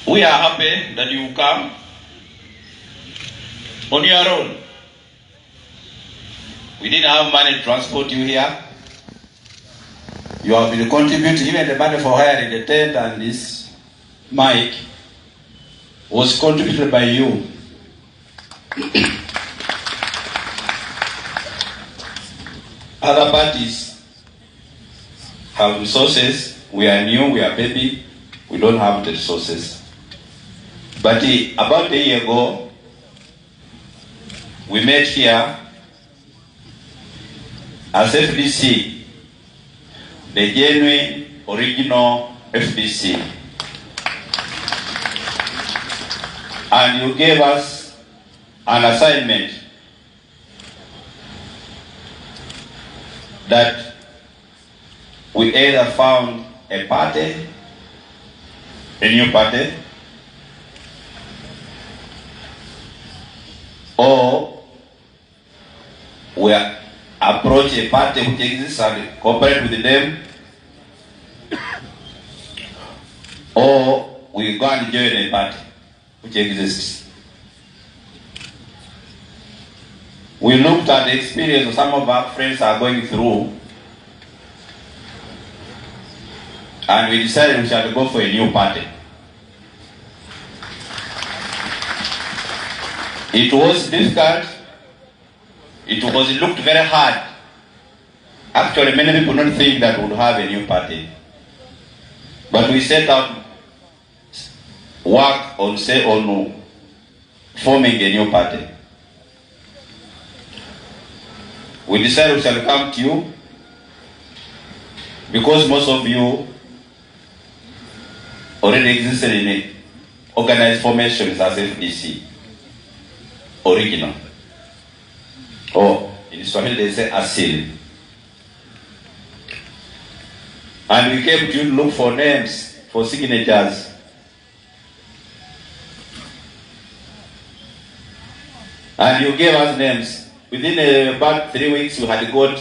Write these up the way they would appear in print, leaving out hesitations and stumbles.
We are happy that you come on your own. We didn't have money to transport you here. You have been contributing, even the money for hiring the tent and this mic was contributed by you. Other parties have resources. We are new, we are baby, we don't have the resources. But about a year ago, we met here as FDC, the genuine, original FDC. And you gave us an assignment that we either found a party, a new party, or we approach a party which exists and cooperate with them, or we go and join a party which exists. We looked at the experience some of our friends are going through, and we decided we shall go for a new party. It was difficult. It looked very hard. Actually, many people don't think that we would have a new party. But we set out work on forming a new party. We decided we shall come to you because most of you already existed in organized formations as FDC. Original. Or in Swahili they say asili. And we came to you to look for names, for signatures. And you gave us names. Within about 3 weeks we had got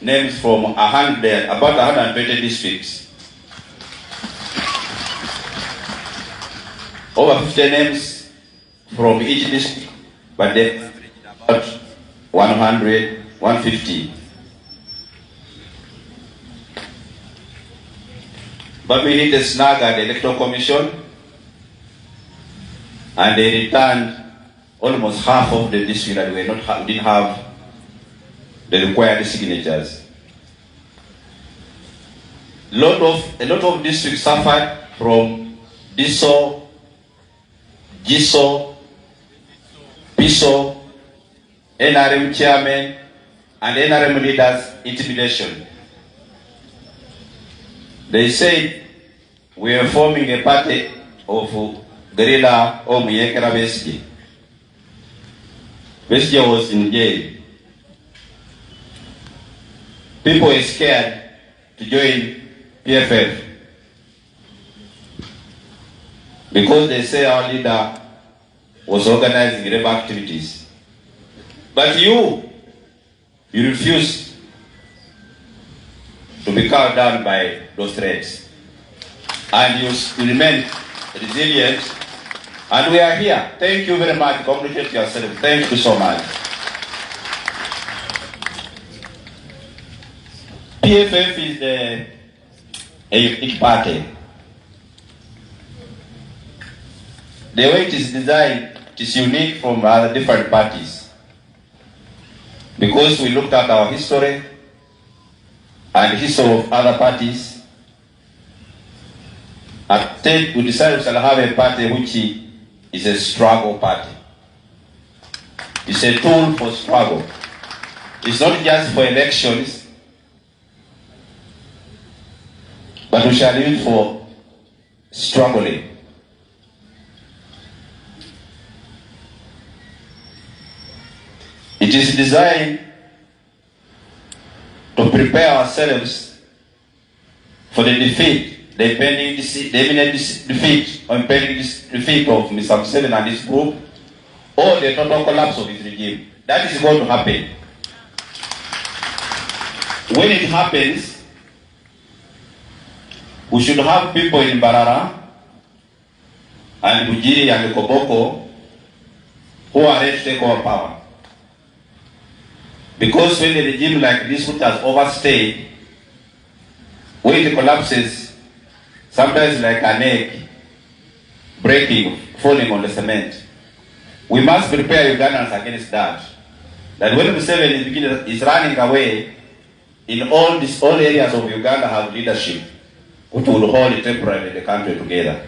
names from about 120 districts. Over 50 names from each district. But they about 100, 150. But we hit a snag at the Electoral Commission, and they returned almost half of the district that we didn't have the required signatures. A lot of districts suffered from DISO, GISO, PISO, NRM chairman, and NRM leaders' intimidation. They said we are forming a party of guerrilla or Dr Besigye. Besigye was in jail. People were scared to join PFF because they say our leader was organizing rebel activities. But you refused to be cowed down by those threats. And you remain resilient. And we are here. Thank you very much. Congratulate yourself. Thank you so much. PFF is a unique party. The way it is designed, it is unique from other different parties. Because we looked at our history and the history of other parties, and we decided we shall have a party which is a struggle party. It's a tool for struggle. It's not just for elections, but we shall use for struggling. It is designed to prepare ourselves for the defeat, the imminent defeat or impending defeat of Mr. Museveni and his group, or the total collapse of his regime. That is going to happen. When it happens, we should have people in Barara and Bujiri and Koboko who are ready to take over power. Because when a regime like this which has overstayed, when it collapses, sometimes like an egg breaking, falling on the cement, we must prepare Ugandans against that. That when Museveni is running away, in all areas of Uganda have leadership which will hold temporarily the country together.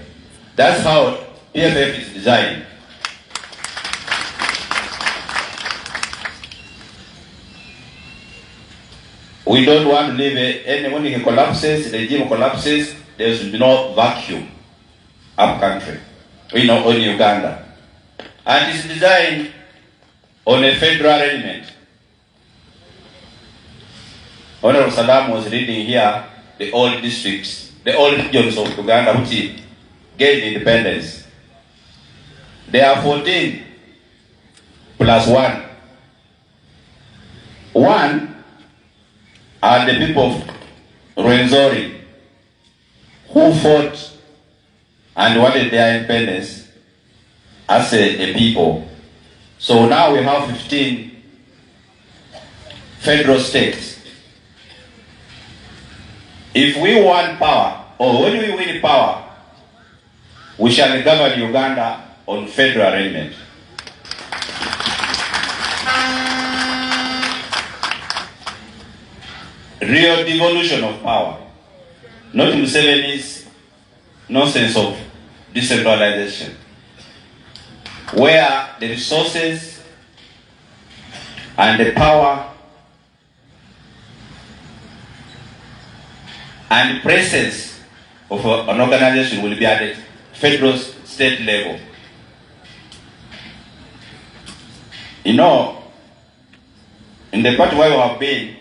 That's how PFF is designed. We don't want to leave when it collapses, the regime collapses, there should be no vacuum up country, in Uganda. And it's designed on a federal element. Honorable Salam was reading here the old districts, the old regions of Uganda which gained independence. There are 14 plus 1. 1 are the people of Rwenzori who fought and wanted their independence as a people. So now we have 15 federal states. If we want power, or when we win power, we shall govern Uganda on federal arrangement. Real devolution of power, not Museveni's nonsense of decentralization, where the resources and the power and the presence of an organization will be at the federal state level. You know, in the part where we have been,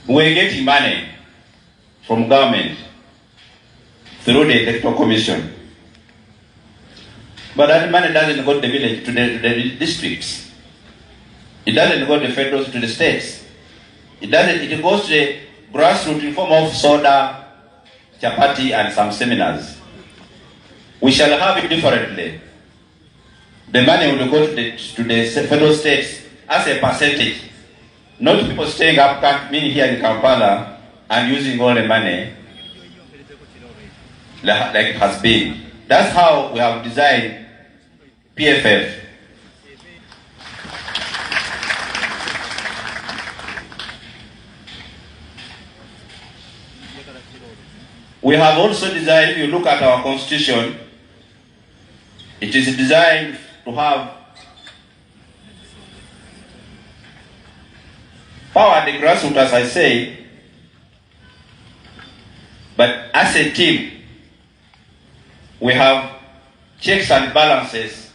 we're getting money from government through the electoral commission. But that money doesn't go to the village, to the districts. It doesn't go to the federal, to the states. It goes to the grassroots in form of soda, chapati, and some seminars. We shall have it differently. The money will go to the federal states as a percentage. Not people staying up, meaning here in Kampala, and using all the money like it has been. That's how we have designed PFF. We have also designed, if you look at our constitution, it is designed to have power at the grassroots, as I say, but as a team, we have checks and balances.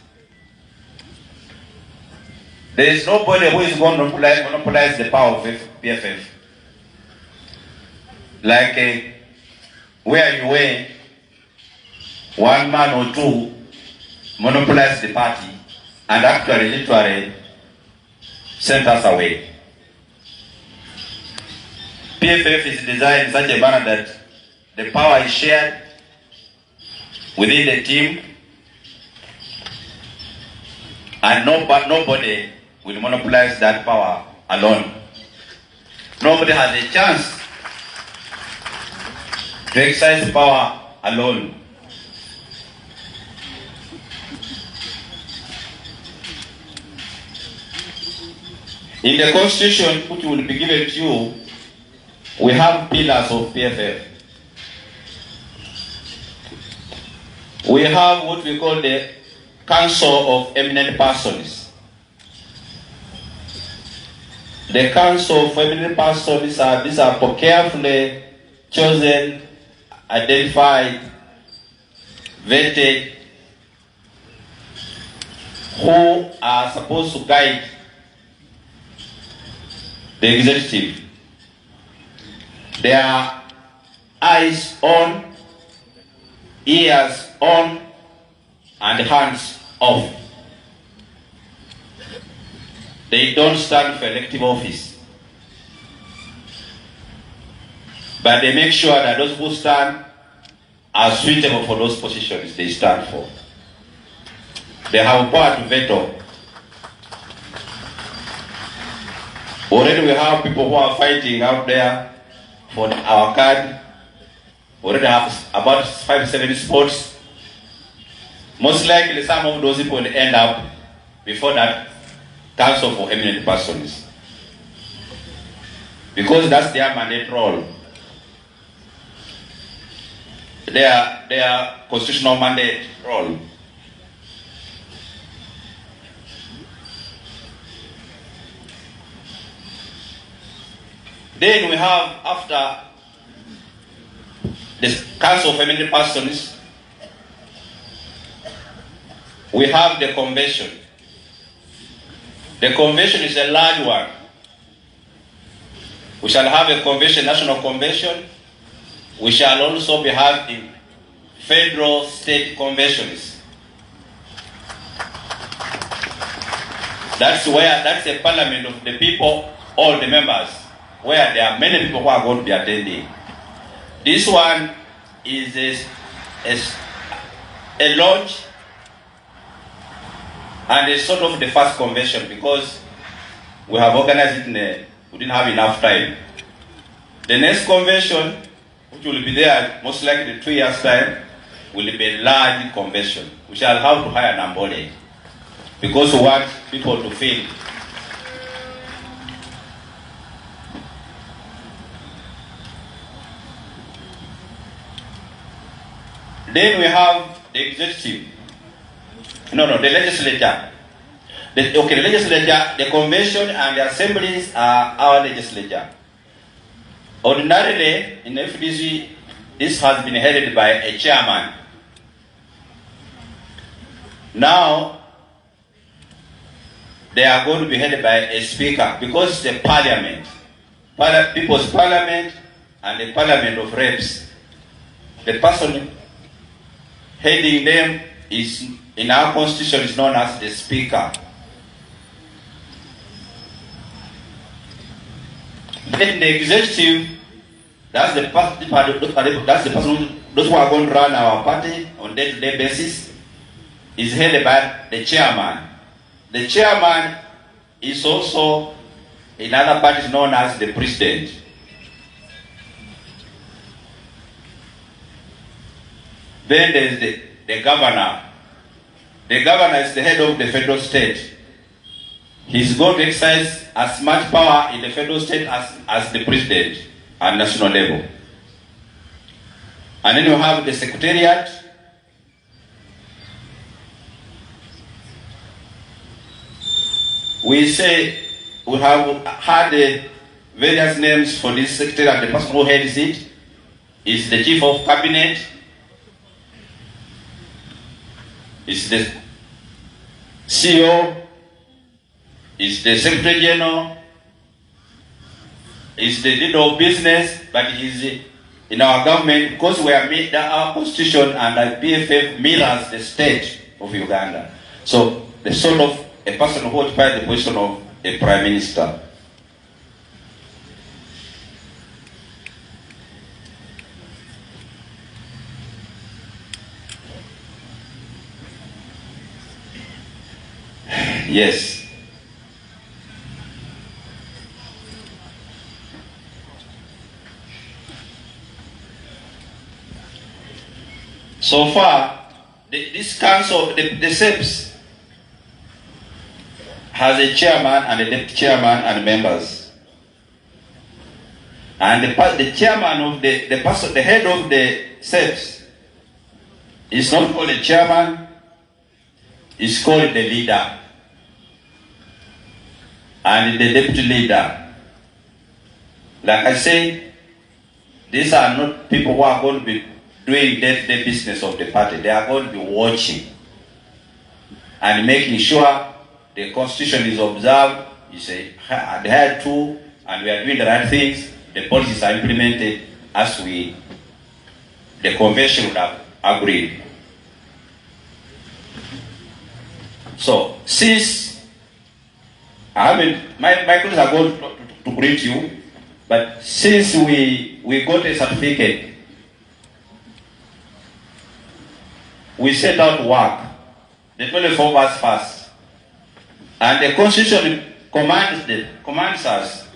There is nobody who is going to monopolize the power of PFF. Like where you were, one man or two monopolize the party and actually literally sent us away. PFF is designed in such a manner that the power is shared within the team and nobody will monopolize that power alone. Nobody has a chance to exercise power alone. In the constitution which will be given to you, we have pillars of PFF. We have what we call the Council of Eminent Persons. The Council of Eminent Persons, these are carefully chosen, identified, vetted, who are supposed to guide the executive. Their eyes on, ears on, and hands off. They don't stand for elective office, but they make sure that those who stand are suitable for those positions they stand for. They have power to veto. Already we have people who are fighting out there for our card. Already have about 5-7 spots. Most likely some of those people will end up before that council for eminent persons. Because that's their mandate role. Their constitutional mandate role. Then we have, after the Council of Eminent Persons, we have the convention. The convention is a large one. We shall have a convention, national convention. We shall also be having federal state conventions. That's a parliament of the people, all the members, where there are many people who are going to be attending. This one is a launch and it's sort of the first convention because we have organized it we didn't have enough time. The next convention, which will be there most likely 2 years' time, will be a large convention. We shall have to hire an ambulance because we want people to feel. Then we have the executive. The legislature. The legislature, the convention and the assemblies are our legislature. Ordinarily, in FDC, this has been headed by a chairman. Now, they are going to be headed by a speaker because the parliament, people's parliament and the parliament of reps. The person heading them is, in our constitution, is known as the speaker. Then the executive, that's the person, those who are going to run our party on day-to-day basis, is headed by the chairman. The chairman is also, in other parties, known as the president. Then there is the governor. The governor is the head of the federal state. He's going to exercise as much power in the federal state as the president at national level. And then you have the secretariat. We have had various names for this secretariat. The person who heads it is the chief of cabinet, is the CEO, is the Secretary General, is the leader of business, but he's in our government because we are made our constitution and the PFF mirrors the state of Uganda. So the sort of a person who occupies the position of a prime minister. Yes. So far, this council, the SEPS, has a chairman and a deputy chairman and members. And the chairman of the person, the head of the SEPS, is not called a chairman, is called the leader. And the deputy leader. Like I say, these are not people who are going to be doing day-to-day business of the party. They are going to be watching and making sure the constitution is observed. You say, adhere to, and we are doing the right things. The policies are implemented as the convention would have agreed. So, since my colleagues are going to greet you, but since we got a certificate we set out to work. The 24 verse first. And the Constitution commands us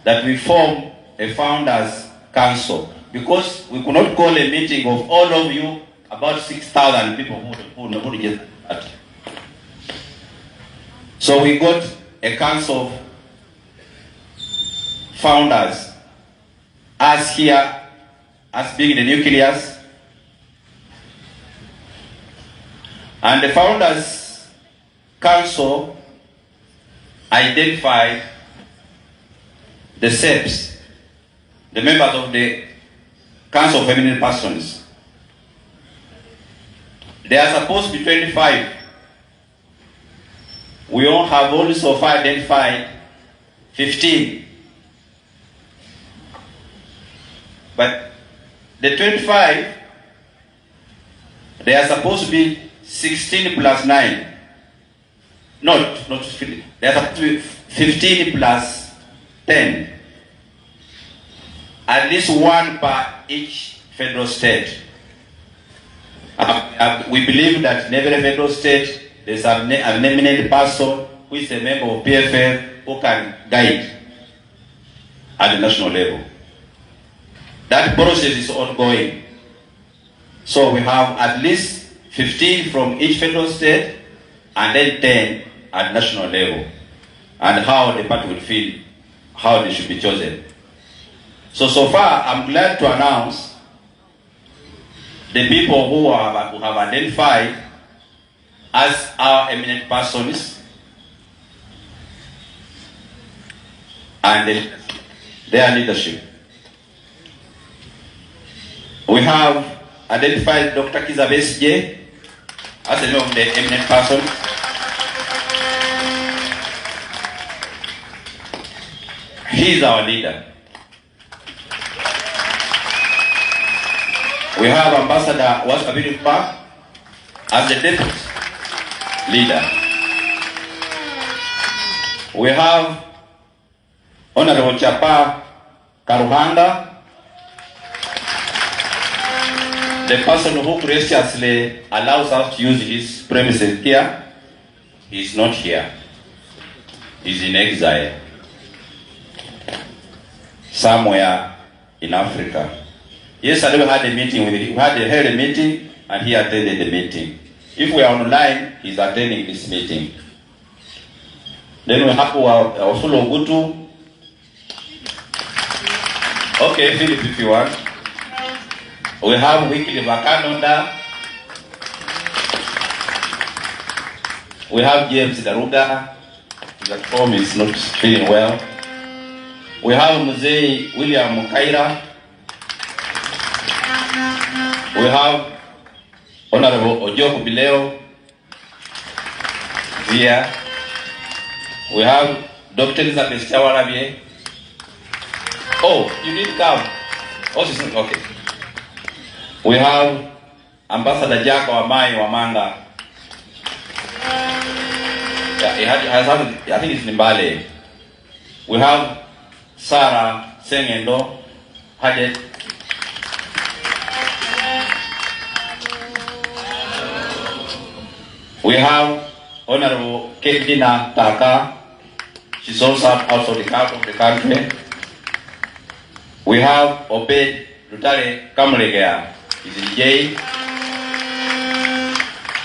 that we form a founders council, because we could not call a meeting of all of you, about 6,000 people who get that. So we got a council of founders, us here, us being the nucleus, and the founders council identified the SEPs, the members of the Council of Eminent Persons. They are supposed to be 25. We all have only so far identified 15. But the 25, they are supposed to be 16 plus 9. Not 15. They are supposed to be 15 plus 10. At least one per each federal state. We believe that in every federal state there's an eminent person who is a member of PFF who can guide at the national level. That process is ongoing. So we have at least 15 from each federal state and then 10 at national level. And how the party will feel, how they should be chosen. So far, I'm glad to announce the people who have identified as our eminent persons and their leadership. We have identified Dr. Kizza Besigye as a member of the eminent person. He is our leader. We have Ambassador Wasabiripa as the deputy leader. We have Honorable Chapa Karuhanga, the person who graciously allows us to use his premises here. He is not here. He is in exile somewhere in Africa. Yesterday we had a meeting with him. We held a meeting and he attended the meeting. If we are online, he's attending this meeting. Then we have our full Ogutu. Okay, Philip, if you want. We have Weekly Vakanonda. We have James Daruga. That form is not feeling well. We have Mzee William Mukaira. We have Honorable Ojoko Bileo here. We have Dr. Elizabeth Chawarabie. Oh, you didn't come. Oh, she's not okay. We have Ambassador Jack Wamai Wamanga. Yeah, I think it's Nimbale. We have Sarah Sengendo Hadet. We have Honorable Kedina Taka. She's also out of the country. We have Obed Lutare Kamregea. He's in jail.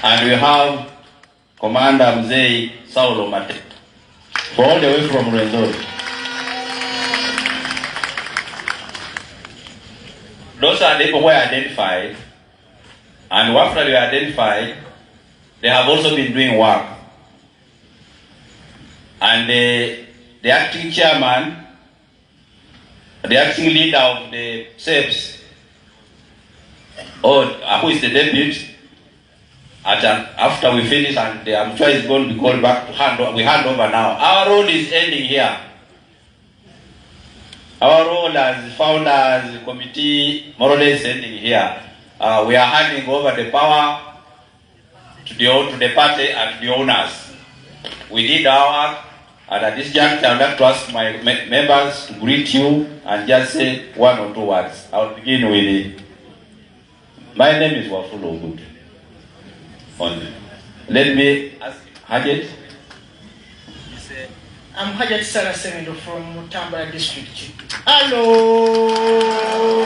And we have Commander Mzee Saulo Mate. All the way from Renzori. Those are the people who are identified. And after they are identified, they have also been doing work. And the acting chairman, the acting leader of the SEPs, who is the deputy, after we finish, and I'm sure he's going to be called back to hand over now. Our role is ending here. Our role as founders, committee, more or less ending here. We are handing over the power to the party and the owners. We did our work, and at this juncture, I would like to ask my members to greet you and just say one or two words. I will begin with my name is Wafulo Good. only. Let me ask Hajat. I'm Hajat Sarasemido from Mutambala district. Hello.